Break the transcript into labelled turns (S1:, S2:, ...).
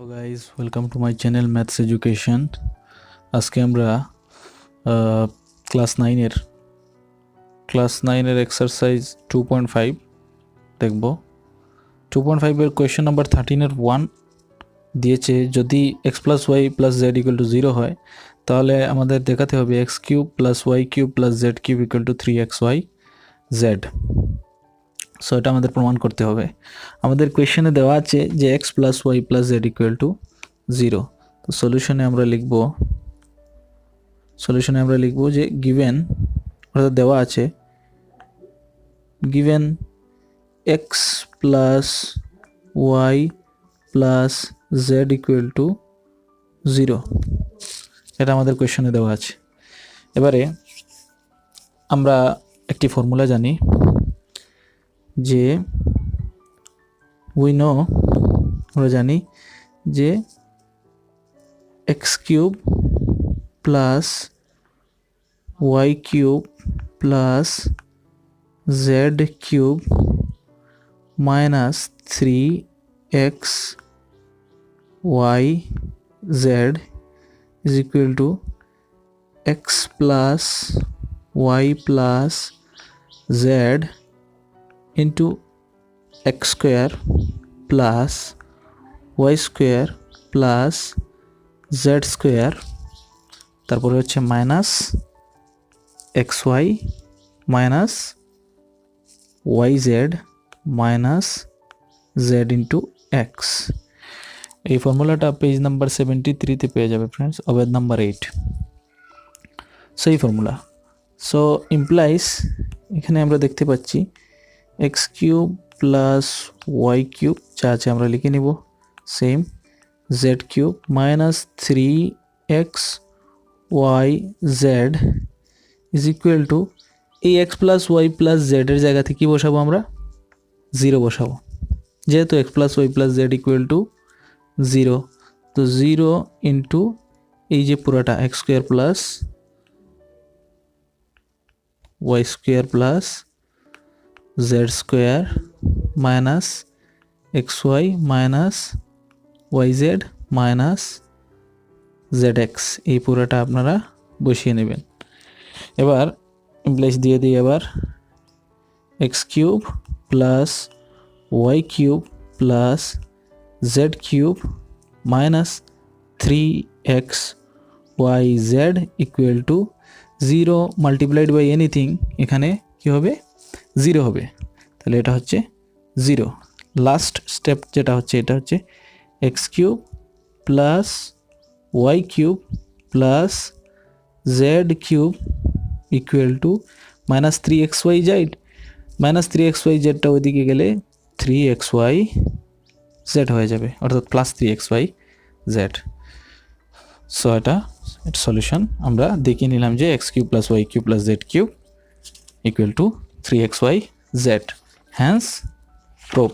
S1: Hello guys, welcome to my channel Maths Education. আজকে আমরা class 9 এর এক্সারসাইজ 2.5 দেখব। 2.5 এর কোয়েশ্চন নাম্বার 13 এর 1 দিয়েছে, যদি x + y + z = 0 হয় তাহলে আমাদের দেখাতে হবে x³ + y³ + z³ = 3xy z। So এটা আমাদের প্রমাণ করতে হবে। আমাদের কোয়েশ্চনে দেওয়া আছে যে x + y + z = 0। তো সলিউশনে আমরা লিখব যে গিভেন, অর্থাৎ দেওয়া আছে গিভেন x + y + z = 0। এটা আমাদের কোয়েশ্চনে দেওয়া আছে। এবারে আমরা একটি ফর্মুলা জানি যে আমরা জানি যে x³ + y³ + z³ - 3xyz = x + y + z into x² plus y² plus z² তারপরে হচ্ছে minus xy minus yz minus z into x। এই ফর্মুলাটা পেজ নাম্বার 73 তে পেয়ে যাবে ফ্রেন্ডস, অবেদ নাম্বার 8। সেই ফর্মুলা সো ইমপ্লাইজ, এখানে আমরা দেখতে পাচ্ছি x³ + y³ যা আছে আমরা লিখে নিব সেম, z³ - 3xyz = এই x + y + z এর জায়গাতে কি বসাবো আমরা? 0 বসাবো, যেহেতু x + y + z = 0। তো 0 ইন্টু এই যে পুরোটা x² + y² + z² minus xy minus yz minus zx, এই পুরোটা আপনারা বসিয়ে নেবেন। এবার ইমপ্লাইজ দিয়ে দিই। এবার x³ + y³ + z³ minus 3xyz = 0 multiplied by anything, এখানে কি হবে? 0 হবে। তাহলে এটা হচ্ছে 0। লাস্ট স্টেপ যেটা হচ্ছে এটা হচ্ছে x³ + y³ + z³ = -3xyz। -3xyzটা ওইদিকে গেলে 3xyz হয়ে যাবে, অর্থাৎ +3xyz। সো এটা সলিউশন আমরা দেখে নিলাম যে x³ + y³ + z³ = 3xyz, hence proof।